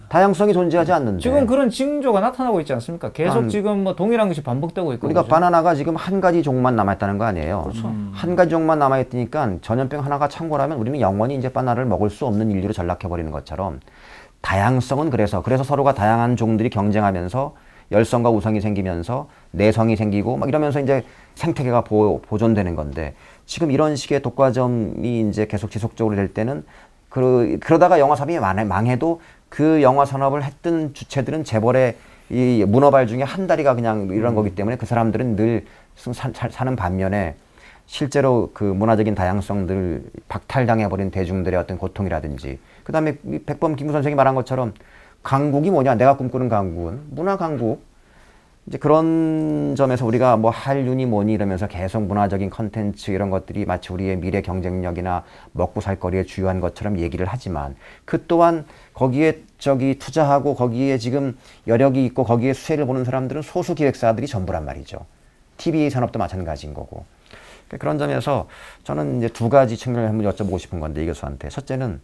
S2: 다양성이 존재하지 않는데.
S3: 지금 그런 징조가 나타나고 있지 않습니까? 계속 지금 뭐 동일한 것이 반복되고 있고.
S2: 그러니까 바나나가 지금 한 가지 종만 남아있다는 거 아니에요.
S3: 그렇죠.
S2: 한 가지 종만 남아있으니까 전염병 하나가 창궐하면 우리는 영원히 이제 바나나를 먹을 수 없는 인류로 전락해버리는 것처럼 다양성은 그래서 서로가 다양한 종들이 경쟁하면서 열성과 우성이 생기면서 내성이 생기고 막 이러면서 이제 생태계가 보존되는 건데 지금 이런 식의 독과점이 이제 계속 지속적으로 될 때는 그러다가 영화 산업이 망해도 그 영화 산업을 했던 주체들은 재벌의 이 문어발 중에 한 다리가 그냥 이런 거기 때문에 그 사람들은 늘 사는 반면에 실제로 그 문화적인 다양성들 박탈당해버린 대중들의 어떤 고통이라든지 그 다음에 백범 김구 선생이 말한 것처럼 강국이 뭐냐 내가 꿈꾸는 강국은 문화 강국 이제 그런 점에서 우리가 뭐 한류니 뭐니 이러면서 계속 문화적인 컨텐츠 이런 것들이 마치 우리의 미래 경쟁력이나 먹고 살 거리의 주요한 것처럼 얘기를 하지만 그 또한 거기에 투자하고 거기에 지금 여력이 있고 거기에 수혜를 보는 사람들은 소수 기획사들이 전부란 말이죠. TV 산업도 마찬가지인 거고. 그런 점에서 저는 이제 두 가지 측면을 한번 여쭤보고 싶은 건데 이 교수한테. 첫째는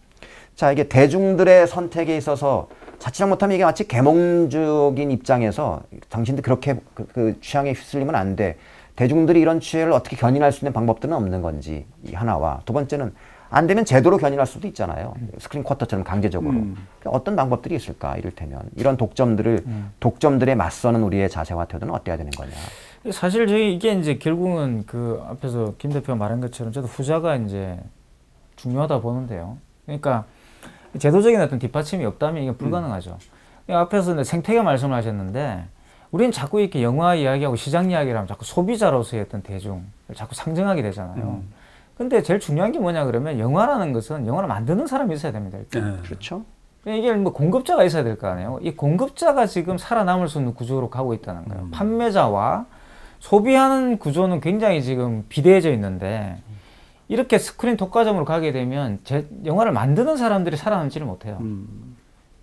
S2: 자 이게 대중들의 선택에 있어서 자칫 못하면 이게 마치 계몽적인 입장에서 당신들 그렇게 그 취향에 휩쓸리면 안 돼. 대중들이 이런 취해를 어떻게 견인할 수 있는 방법들은 없는 건지 이 하나와 두 번째는 안 되면 제도로 견인할 수도 있잖아요. 스크린 쿼터처럼 강제적으로. 어떤 방법들이 있을까 이를테면 이런 독점들에 맞서는 우리의 자세와 태도는 어때야 되는 거냐.
S3: 사실 이게 이제 결국은 그 앞에서 김 대표가 말한 것처럼 저도 후자가 이제 중요하다 보는데요. 그러니까 제도적인 어떤 뒷받침이 없다면 이게 불가능하죠. 앞에서 생태계 말씀을 하셨는데 우리는 자꾸 이렇게 영화 이야기하고 시장 이야기를 하면 자꾸 소비자로서의 어떤 대중을 자꾸 상정하게 되잖아요. 근데 제일 중요한 게 뭐냐 그러면 영화라는 것은 영화를 만드는 사람이 있어야 됩니다. 일단.
S2: 그렇죠.
S3: 이게 뭐 공급자가 있어야 될 거 아니에요. 이 공급자가 지금 살아남을 수 있는 구조로 가고 있다는 거예요. 판매자와 소비하는 구조는 굉장히 지금 비대해져 있는데 이렇게 스크린 독과점으로 가게 되면 영화를 만드는 사람들이 살아남지를 못해요.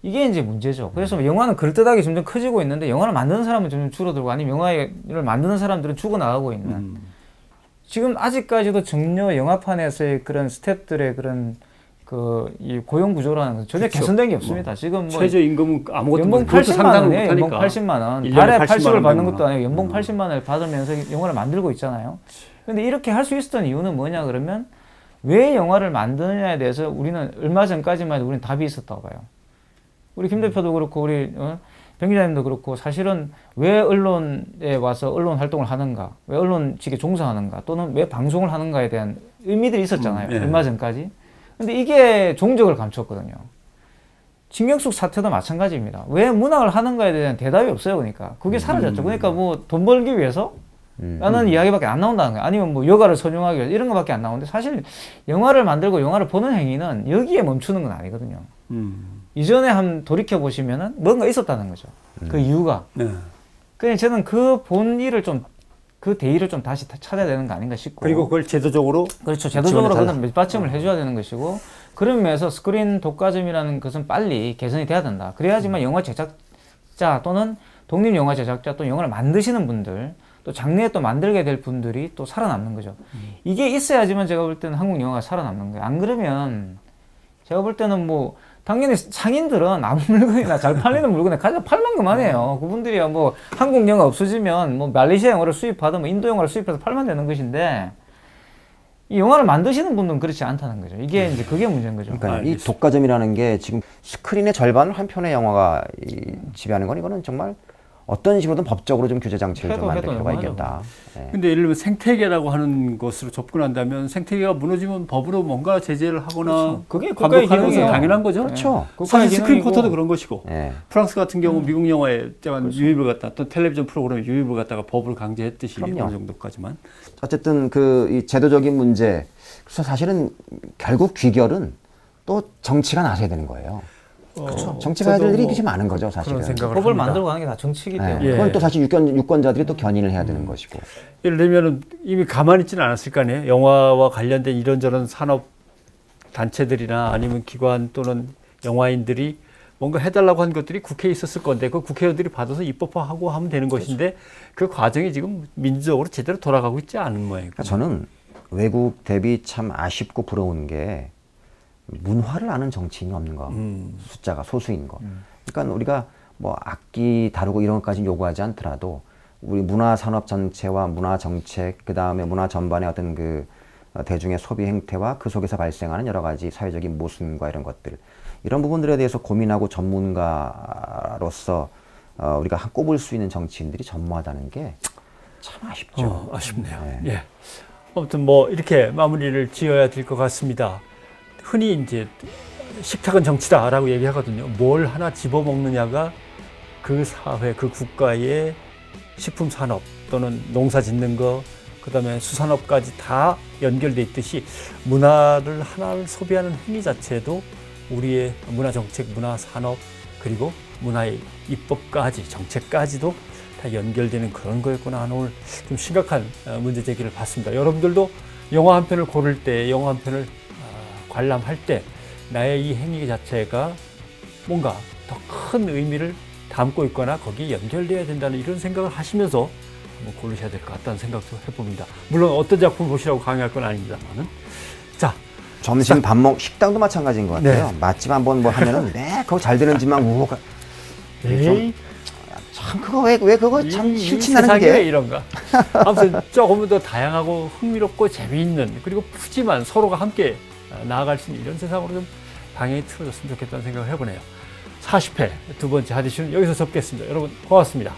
S3: 이게 이제 문제죠. 그래서 영화는 그럴듯하게 점점 커지고 있는데 영화를 만드는 사람은 점점 줄어들고 아니면 영화를 만드는 사람들은 죽어나가고 있는 지금 아직까지도 정려 영화판에서의 그런 스태프들의 그런 이 고용 구조라는 건 전혀
S1: 그쵸.
S3: 개선된 게 없습니다. 지금 뭐
S1: 최저 임금은 아무것도
S3: 연봉 80만 원이에요. 연봉 80만 원. 달에 80을 받는 것도 아니고 연봉 80만 원을 받으면서 영화를 만들고 있잖아요. 근데 이렇게 할 수 있었던 이유는 뭐냐 그러면 왜 영화를 만드느냐에 대해서 우리는 얼마 전까지만 해도 우리는 답이 있었다고 봐요. 우리 김 대표도 그렇고 우리 병 기자님도 그렇고 사실은 왜 언론에 와서 언론 활동을 하는가, 왜 언론직에 종사하는가, 또는 왜 방송을 하는가에 대한 의미들이 있었잖아요.
S1: 네.
S3: 얼마 전까지. 근데 이게 종적을 감췄거든요. 진경숙 사태도 마찬가지입니다. 왜 문학을 하는가에 대한 대답이 없어요. 그러니까 그게 사라졌죠. 그러니까 뭐 돈 벌기 위해서 라는 이야기밖에 안 나온다는 거예요. 아니면 뭐 여가를 선용하기 위해서 이런 거밖에 안 나오는데 사실 영화를 만들고 영화를 보는 행위는 여기에 멈추는 건 아니거든요. 이전에 한번 돌이켜 보시면은 뭔가 있었다는 거죠. 그 이유가.
S1: 네.
S3: 그래서 저는 그 본의를 좀, 그 대의를 좀 다시 찾아야 되는 거 아닌가 싶고.
S1: 그리고 그걸 제도적으로.
S3: 그렇죠. 제도적으로 그건 밑받침을 해줘야 되는 것이고. 그런 면에서 스크린 독과점이라는 것은 빨리 개선이 돼야 된다. 그래야지만 영화 제작자 또는 독립영화 제작자 또 영화를 만드시는 분들 또 장래에 또 만들게 될 분들이 또 살아남는 거죠. 이게 있어야지만 제가 볼 때는 한국 영화가 살아남는 거예요. 안 그러면 제가 볼 때는 뭐 당연히 상인들은 아무 물건이나 잘 팔리는 물건에 가장 팔만큼하네요. 그분들이야 뭐 한국 영화 없어지면 뭐 말레이시아 영화를 수입하든 뭐 인도 영화를 수입해서 팔면 되는 것인데 이 영화를 만드시는 분들은 그렇지 않다는 거죠. 이게 이제 그게 문제인 거죠.
S2: 그러니까 이 독과점이라는 게 지금 스크린의 절반을 한 편의 영화가 지배하는 건 이거는 정말 어떤 식으로든 법적으로 좀 규제 장치를 좀 만들 필요가 있겠다. 네.
S1: 근데 예를 들면 생태계라고 하는 것으로 접근한다면 생태계가 무너지면 법으로 뭔가 제재를 하거나
S3: 그렇죠. 그게 국가의
S1: 감독하는 것은
S3: 기능이에요.
S1: 당연한 거죠.
S2: 그렇죠.
S1: 사실 스크린
S3: 기능이고.
S1: 쿼터도 그런 것이고
S2: 네.
S1: 프랑스 같은 경우 미국 영화에 유입을 갖다 또 텔레비전 프로그램에 유입을 갖다가 법을 강제했듯이
S2: 그럼요.
S1: 어느 정도까지만.
S2: 어쨌든 그 이 제도적인 문제, 그래서 사실은 결국 귀결은 또 정치가 나서야 되는 거예요.
S1: 그렇죠.
S2: 정치가 해야 될 일이 그렇게 많은 거죠, 사실은.
S1: 그런 생각을
S3: 법을
S1: 합니다.
S3: 만들고 가는 게 다 정치이기
S2: 네.
S3: 때문에.
S1: 예.
S2: 그건 또 사실 유권자들이 또 견인을 해야 되는 것이고.
S1: 예를 들면은 이미 가만히 있지는 않았을 거 아니에요. 영화와 관련된 이런저런 산업 단체들이나 아니면 기관 또는 영화인들이 뭔가 해달라고 한 것들이 국회에 있었을 건데 그 국회의원들이 받아서 입법화하고 하면 되는 것인데 그 과정이 지금 민주적으로 제대로 돌아가고 있지 않은 모양이고.
S2: 그러니까 저는 외국 대비 참 아쉽고 부러운 게 문화를 아는 정치인이 없는 거. 숫자가 소수인 거. 그러니까 우리가 뭐 악기 다루고 이런 것까지 요구하지 않더라도 우리 문화 산업 전체와 문화 정책, 그 다음에 문화 전반의 어떤 그 대중의 소비 행태와 그 속에서 발생하는 여러 가지 사회적인 모순과 이런 것들, 이런 부분들에 대해서 고민하고 전문가로서 우리가 꼽을 수 있는 정치인들이 전무하다는 게 참 아쉽죠.
S1: 아쉽네요.
S2: 네.
S1: 예. 아무튼 뭐 이렇게 마무리를 지어야 될 것 같습니다. 흔히 이제 식탁은 정치다라고 얘기하거든요. 뭘 하나 집어먹느냐가 그 사회, 그 국가의 식품 산업 또는 농사 짓는 거, 그다음에 수산업까지 다 연결돼 있듯이 문화를 하나를 소비하는 행위 자체도 우리의 문화 정책, 문화 산업 그리고 문화의 입법까지 정책까지도 다 연결되는 그런 거였구나 하는 오늘 좀 심각한 문제 제기를 봤습니다. 여러분들도 영화 한 편을 고를 때, 영화 한 편을 관람할 때 나의 이 행위 자체가 뭔가 더 큰 의미를 담고 있거나 거기에 연결돼야 된다는 이런 생각을 하시면서 한번 고르셔야 될 것 같다는 생각도 해봅니다. 물론 어떤 작품 보시라고 강요할 건 아닙니다만은. 자,
S2: 점심 식당도 마찬가지인 것 같아요. 네. 맛집 한번 뭐 하면은 그거 잘 되는 집만 우고 참 그거 왜 그거 참 싫지 나는 게
S1: 이런가. 아무튼 조금 더 다양하고 흥미롭고 재미있는 그리고 푸짐한 서로가 함께 나아갈 수 있는 이런 세상으로 좀 방향이 틀어졌으면 좋겠다는 생각을 해보네요. 40회 두 번째 하디슈는 여기서 접겠습니다. 여러분 고맙습니다.